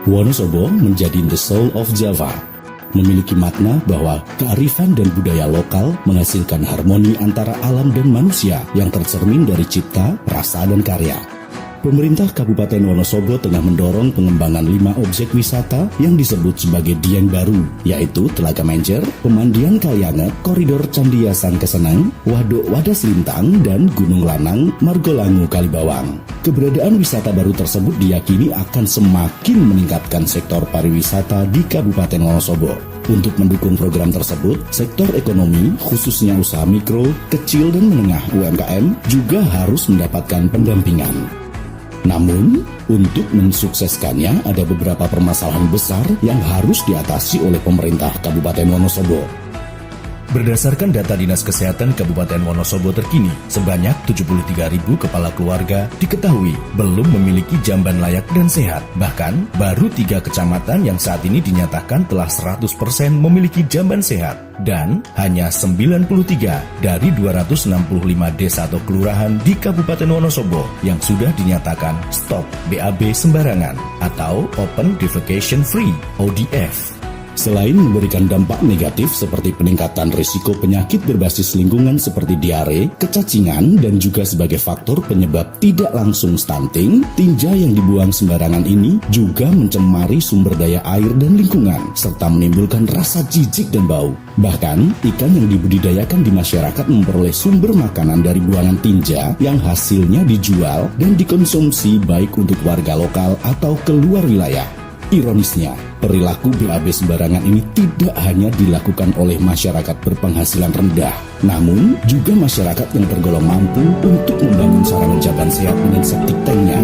Wonosobo menjadi the soul of Java, memiliki makna bahwa kearifan dan budaya lokal menghasilkan harmoni antara alam dan manusia yang tercermin dari cipta, rasa, dan karya. Pemerintah Kabupaten Wonosobo tengah mendorong pengembangan 5 objek wisata yang disebut sebagai Dieng Baru, yaitu Telaga Menjer, Pemandian Kalianget, Koridor Candiasan Kesenang, Waduk Wadas Lintang, dan Gunung Lanang, Margolangu Kalibawang. Keberadaan wisata baru tersebut diyakini akan semakin meningkatkan sektor pariwisata di Kabupaten Wonosobo. Untuk mendukung program tersebut, sektor ekonomi, khususnya usaha mikro, kecil, dan menengah UMKM juga harus mendapatkan pendampingan. Namun, untuk mensukseskannya ada beberapa permasalahan besar yang harus diatasi oleh pemerintah Kabupaten Wonosobo. Berdasarkan data Dinas Kesehatan Kabupaten Wonosobo terkini, sebanyak 73.000 kepala keluarga diketahui belum memiliki jamban layak dan sehat. Bahkan, baru 3 kecamatan yang saat ini dinyatakan telah 100% memiliki jamban sehat. Dan hanya 93 dari 265 desa atau kelurahan di Kabupaten Wonosobo yang sudah dinyatakan stop BAB sembarangan atau Open Defecation Free (ODF). Selain memberikan dampak negatif seperti peningkatan risiko penyakit berbasis lingkungan seperti diare, kecacingan, dan juga sebagai faktor penyebab tidak langsung stunting, tinja yang dibuang sembarangan ini juga mencemari sumber daya air dan lingkungan, serta menimbulkan rasa jijik dan bau. Bahkan, ikan yang dibudidayakan di masyarakat memperoleh sumber makanan dari buangan tinja yang hasilnya dijual dan dikonsumsi baik untuk warga lokal atau keluar wilayah. Ironisnya, perilaku BAB sembarangan ini tidak hanya dilakukan oleh masyarakat berpenghasilan rendah, namun juga masyarakat yang tergolong mampu untuk membangun sarana jamban sehat dengan septic tanknya.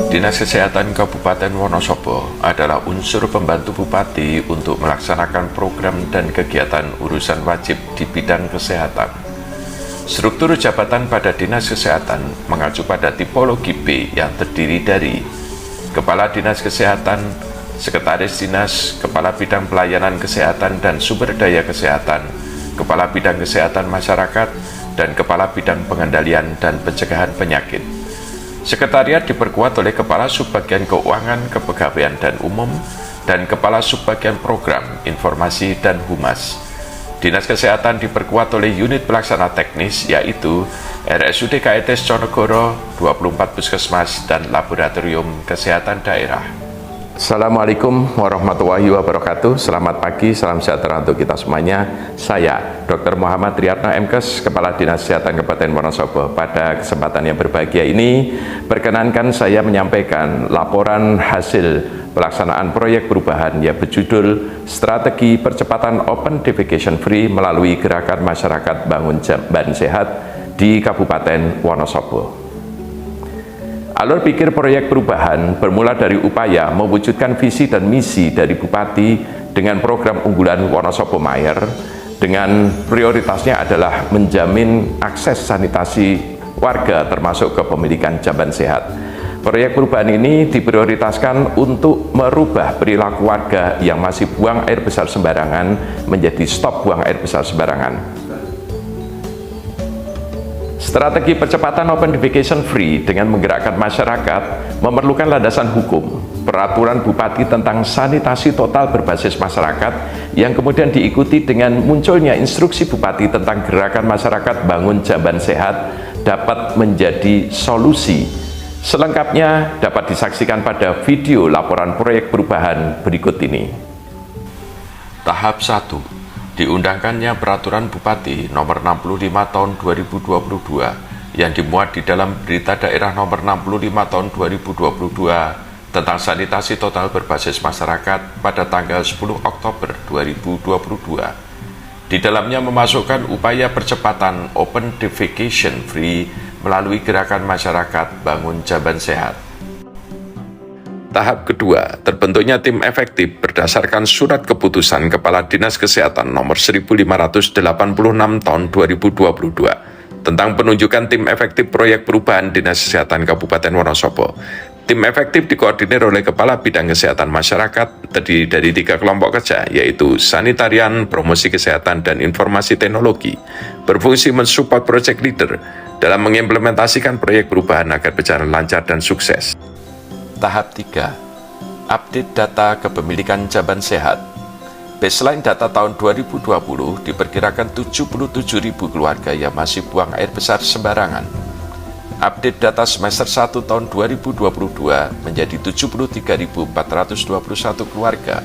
Dinas Kesehatan Kabupaten Wonosobo adalah unsur pembantu Bupati untuk melaksanakan program dan kegiatan urusan wajib di bidang kesehatan. Struktur jabatan pada Dinas Kesehatan mengacu pada tipologi B yang terdiri dari Kepala Dinas Kesehatan, Sekretaris Dinas, Kepala Bidang Pelayanan Kesehatan dan Sumber Daya Kesehatan, Kepala Bidang Kesehatan Masyarakat, dan Kepala Bidang Pengendalian dan Pencegahan Penyakit. Sekretariat diperkuat oleh Kepala Subbagian Keuangan, Kepegawaian dan Umum, dan Kepala Subbagian Program, Informasi dan Humas. Dinas Kesehatan diperkuat oleh unit pelaksana teknis yaitu RSUD KETES Conegoro, 24 puskesmas, dan Laboratorium Kesehatan Daerah. Assalamualaikum warahmatullahi wabarakatuh. Selamat pagi, salam sejahtera untuk kita semuanya. Saya Dr. Muhammad Riyadno MKes, Kepala Dinas Kesehatan Kabupaten Wonosobo. Pada kesempatan yang berbahagia ini, perkenankan saya menyampaikan laporan hasil pelaksanaan proyek perubahan yang berjudul Strategi Percepatan Open Defecation Free melalui Gerakan Masyarakat Bangun Jamban Sehat di Kabupaten Wonosobo. Alur pikir proyek perubahan bermula dari upaya mewujudkan visi dan misi dari Bupati dengan program unggulan Wonosobo Mayer, dengan prioritasnya adalah menjamin akses sanitasi warga termasuk kepemilikan jamban sehat. Proyek perubahan ini diprioritaskan untuk merubah perilaku warga yang masih buang air besar sembarangan menjadi stop buang air besar sembarangan. Strategi percepatan Open Defecation Free dengan menggerakkan masyarakat memerlukan landasan hukum, peraturan Bupati tentang sanitasi total berbasis masyarakat yang kemudian diikuti dengan munculnya instruksi Bupati tentang gerakan masyarakat bangun jamban sehat dapat menjadi solusi. Selengkapnya dapat disaksikan pada video laporan proyek perubahan berikut ini. Tahap 1. Diundangkannya Peraturan Bupati Nomor 65 Tahun 2022 yang dimuat di dalam Berita Daerah Nomor 65 Tahun 2022 tentang sanitasi total berbasis masyarakat pada tanggal 10 Oktober 2022. Di dalamnya memasukkan upaya percepatan Open Defecation Free melalui Gerakan Masyarakat Bangun Jamban Sehat. Tahap kedua, terbentuknya tim efektif berdasarkan Surat Keputusan Kepala Dinas Kesehatan Nomor 1586 Tahun 2022 tentang penunjukan tim efektif proyek perubahan Dinas Kesehatan Kabupaten Wonosobo. Tim efektif dikoordinir oleh Kepala Bidang Kesehatan Masyarakat, terdiri dari 3 kelompok kerja, yaitu Sanitarian, Promosi Kesehatan, dan Informasi Teknologi, berfungsi mensupport project leader dalam mengimplementasikan proyek perubahan agar berjalan lancar dan sukses. Tahap 3. Update data kepemilikan Jamban Sehat. Baseline data tahun 2020 diperkirakan 77.000 keluarga yang masih buang air besar sembarangan. Update data semester 1 tahun 2022 menjadi 73.421 keluarga.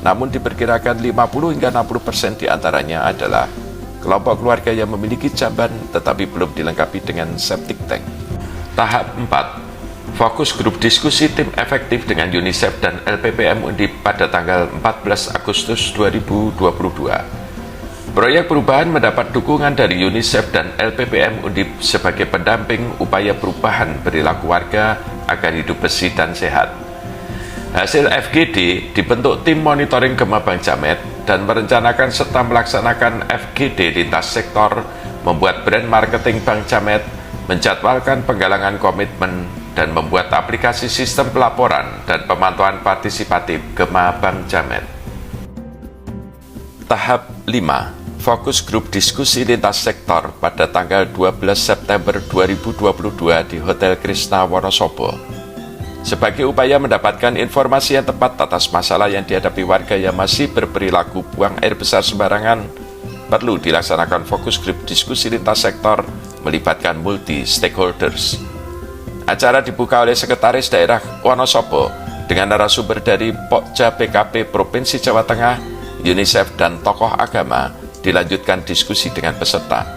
Namun diperkirakan 50 hingga 60% diantaranya adalah kelompok keluarga yang memiliki jamban tetapi belum dilengkapi dengan septic tank. Tahap 4. Fokus grup diskusi tim efektif dengan UNICEF dan LPPM Undip pada tanggal 14 Agustus 2022. Proyek perubahan mendapat dukungan dari UNICEF dan LPPM Undip sebagai pendamping upaya perubahan perilaku warga agar hidup bersih dan sehat. Hasil FGD dibentuk tim monitoring Gema Bang Jamet dan merencanakan serta melaksanakan FGD lintas sektor, membuat brand marketing Bang Jamet, menjadwalkan penggalangan komitmen, dan membuat aplikasi sistem pelaporan dan pemantauan partisipatif Gema Bang Jamet. Tahap 5. Fokus grup diskusi lintas sektor pada tanggal 12 September 2022 di Hotel Krishna Wonosobo. Sebagai upaya mendapatkan informasi yang tepat atas masalah yang dihadapi warga yang masih berperilaku buang air besar sembarangan, perlu dilaksanakan fokus grup diskusi lintas sektor melibatkan multi-stakeholders. Acara dibuka oleh Sekretaris Daerah Wonosobo dengan narasumber dari Pokja PKP Provinsi Jawa Tengah, UNICEF, dan tokoh agama. Dilanjutkan diskusi dengan peserta.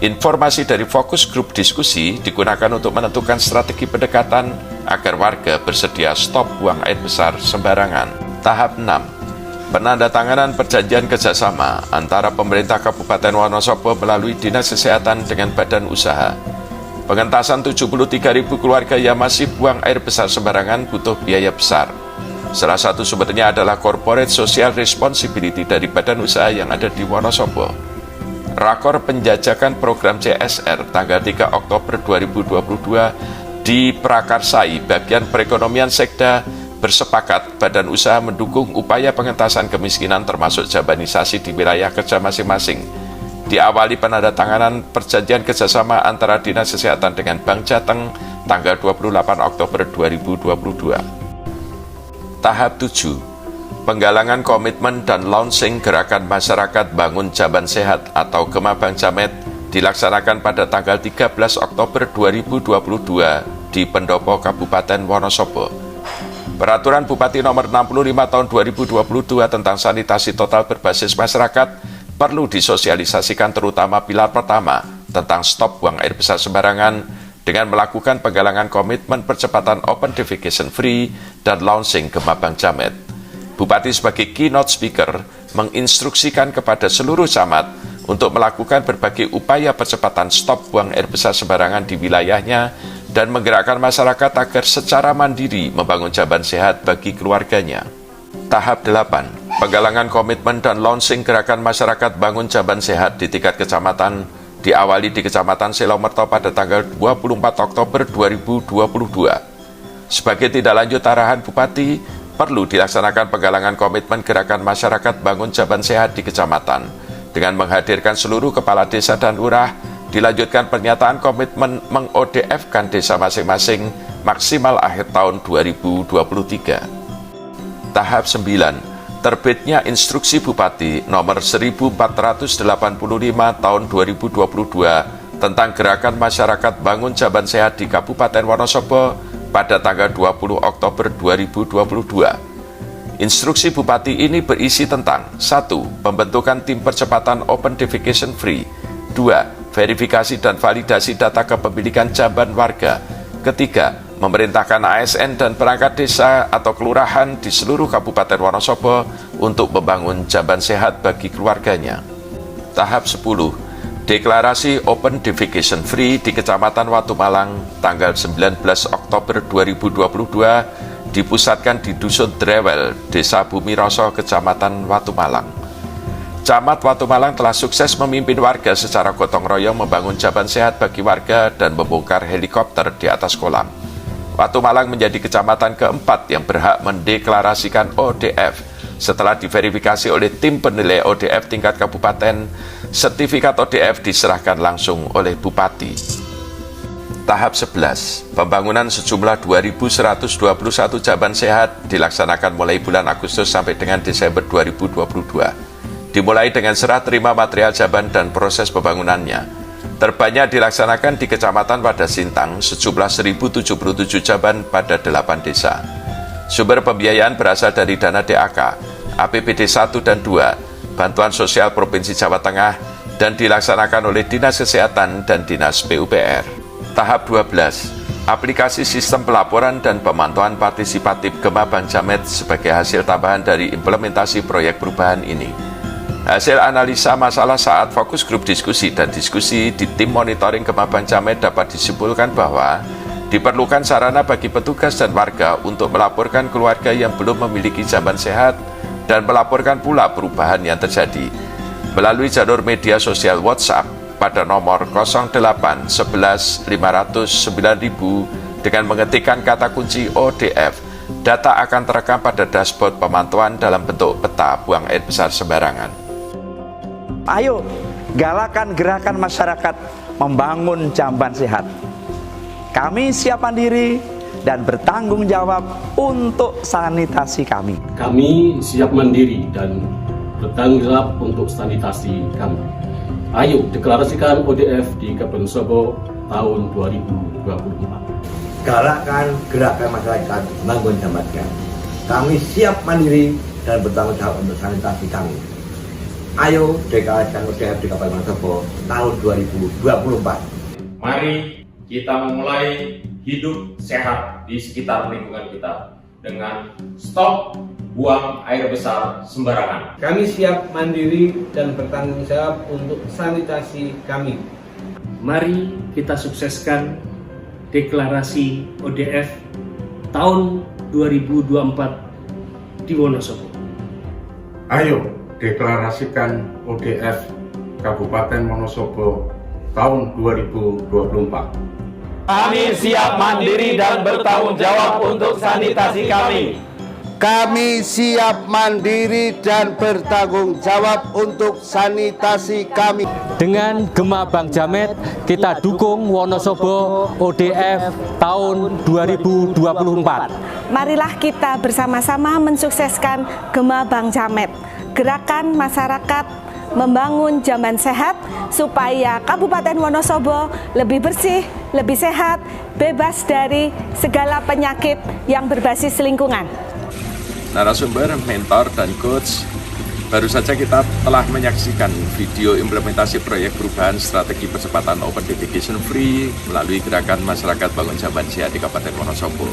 Informasi dari fokus grup diskusi digunakan untuk menentukan strategi pendekatan agar warga bersedia stop buang air besar sembarangan. Tahap 6. Penandatanganan perjanjian kerjasama antara pemerintah Kabupaten Wonosobo melalui Dinas Kesehatan dengan badan usaha. Pengentasan 73.000 keluarga yang masih buang air besar sembarangan butuh biaya besar. Salah satu sumbernya adalah Corporate Social Responsibility dari badan usaha yang ada di Wonosobo. Rakor penjajakan program CSR tanggal 3 Oktober 2022 di Prakarsai, bagian perekonomian Sekda, bersepakat badan usaha mendukung upaya pengentasan kemiskinan termasuk jabanisasi di wilayah kerja masing-masing. Diawali penandatanganan perjanjian kerjasama antara Dinas Kesehatan dengan Bank Jateng tanggal 28 Oktober 2022. Tahap 7. Penggalangan komitmen dan launching Gerakan Masyarakat Bangun Jamban Sehat atau Gema Bang Jamet dilaksanakan pada tanggal 13 Oktober 2022 di Pendopo Kabupaten Wonosobo. Peraturan Bupati nomor 65 tahun 2022 tentang sanitasi total berbasis masyarakat perlu disosialisasikan terutama pilar pertama tentang stop buang air besar sembarangan dengan melakukan penggalangan komitmen percepatan open defecation free dan launching Gema Bang Jamet. Bupati sebagai keynote speaker menginstruksikan kepada seluruh camat untuk melakukan berbagai upaya percepatan stop buang air besar sembarangan di wilayahnya dan menggerakkan masyarakat agar secara mandiri membangun jamban sehat bagi keluarganya. Tahap 8. Penggalangan komitmen dan launching Gerakan Masyarakat Bangun Jamban Sehat di tingkat kecamatan diawali di Kecamatan Selomerto pada tanggal 24 Oktober 2022. Sebagai tindak lanjut arahan Bupati, perlu dilaksanakan penggalangan komitmen Gerakan Masyarakat Bangun Jamban Sehat di kecamatan. Dengan menghadirkan seluruh kepala desa dan lurah, dilanjutkan pernyataan komitmen meng-ODF-kan desa masing-masing maksimal akhir tahun 2023. Tahap 9. Terbitnya Instruksi Bupati nomor 1485 tahun 2022 tentang Gerakan Masyarakat Bangun Jamban Sehat di Kabupaten Wonosobo pada tanggal 20 Oktober 2022. Instruksi Bupati ini berisi tentang 1. Pembentukan tim percepatan open defecation free. 2. Verifikasi dan validasi data kepemilikan jamban warga. Ketiga, memerintahkan ASN dan perangkat desa atau kelurahan di seluruh Kabupaten Wonosobo untuk membangun jamban sehat bagi keluarganya. Tahap 10. Deklarasi Open Defecation Free di Kecamatan Watu Malang tanggal 19 Oktober 2022 dipusatkan di Dusun Drewel, Desa Bumi Roso, Kecamatan Watu Malang. Camat Watu Malang telah sukses memimpin warga secara gotong royong membangun jamban sehat bagi warga dan membongkar helikopter di atas kolam. Watu Malang menjadi kecamatan keempat yang berhak mendeklarasikan ODF Setelah diverifikasi oleh tim penilai ODF tingkat kabupaten, sertifikat ODF diserahkan langsung oleh Bupati. Tahap 11, pembangunan sejumlah 2.121 jamban sehat dilaksanakan mulai bulan Agustus sampai dengan Desember 2022. Dimulai dengan serah terima material jamban dan proses pembangunannya. Terbanyak dilaksanakan di Kecamatan Wadas Sintang sejumlah 1.077 jamban pada 8 desa. Sumber pembiayaan berasal dari dana DAK, APBD 1 dan 2, Bantuan Sosial Provinsi Jawa Tengah, dan dilaksanakan oleh Dinas Kesehatan dan Dinas PUPR. Tahap 12, aplikasi sistem pelaporan dan pemantauan partisipatif Gema Bank Jamet sebagai hasil tambahan dari implementasi proyek perubahan ini. Hasil analisa masalah saat fokus grup diskusi dan diskusi di tim monitoring Gema Bank Jamet dapat disimpulkan bahwa diperlukan sarana bagi petugas dan warga untuk melaporkan keluarga yang belum memiliki jamban sehat dan melaporkan pula perubahan yang terjadi melalui jalur media sosial WhatsApp pada nomor 08 11 500 9000 dengan mengetikkan kata kunci ODF. Data akan terekam pada dashboard pemantauan dalam bentuk peta buang air besar sembarangan. Ayo, galakan gerakan masyarakat membangun jamban sehat. Kami siap mandiri dan bertanggung jawab untuk sanitasi kami. Kami siap mandiri dan bertanggung jawab untuk sanitasi kami. Ayo deklarasikan ODF di Kabupaten Wonosobo tahun 2024. Galakkan gerakan masyarakat membangun jamban sehat. Kami siap mandiri dan bertanggung jawab untuk sanitasi kami. Ayo deklarasikan ODF di Kabupaten Wonosobo tahun 2024. Mari kita memulai hidup sehat di sekitar lingkungan kita dengan stop buang air besar sembarangan. Kami siap mandiri dan bertanggung jawab untuk sanitasi kami. Mari kita sukseskan deklarasi ODF tahun 2024 di Wonosobo. Ayo deklarasikan ODF Kabupaten Wonosobo tahun 2024. Kami siap mandiri dan bertanggung jawab untuk sanitasi kami. Kami siap mandiri dan bertanggung jawab untuk sanitasi kami. Dengan Gema Bank Jamet, kita dukung Wonosobo ODF tahun 2024. Marilah kita bersama-sama mensukseskan Gema Bank Jamet, gerakan masyarakat membangun jamban sehat supaya Kabupaten Wonosobo lebih bersih, lebih sehat, bebas dari segala penyakit yang berbasis lingkungan. Narasumber, mentor, dan coach, baru saja kita telah menyaksikan video implementasi proyek perubahan strategi percepatan Open Defecation Free melalui gerakan masyarakat bangun jamban sehat di Kabupaten Wonosobo.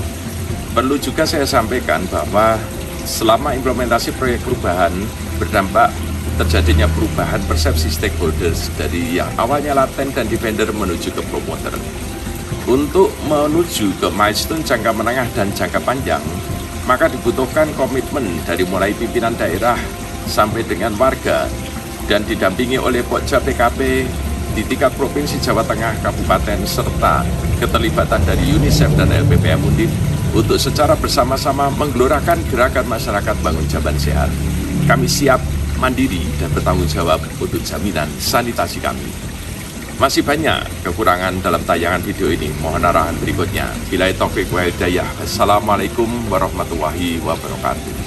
Perlu juga saya sampaikan bahwa selama implementasi proyek perubahan berdampak terjadinya perubahan persepsi stakeholders dari yang awalnya laten dan defender menuju ke promoter. Untuk menuju ke milestone jangka menengah dan jangka panjang, maka dibutuhkan komitmen dari mulai pimpinan daerah sampai dengan warga dan didampingi oleh Pokja PKP di tingkat Provinsi Jawa Tengah, Kabupaten, serta keterlibatan dari UNICEF dan LPPM Undip untuk secara bersama-sama menggelorakan gerakan masyarakat bangun jamban sehat. Kami siap mandiri dan bertanggung jawab untuk jaminan sanitasi kami. Masih banyak kekurangan dalam tayangan video ini. Mohon arahan berikutnya. Billahi taufiq wal hidayah. Assalamualaikum warahmatullahi wabarakatuh.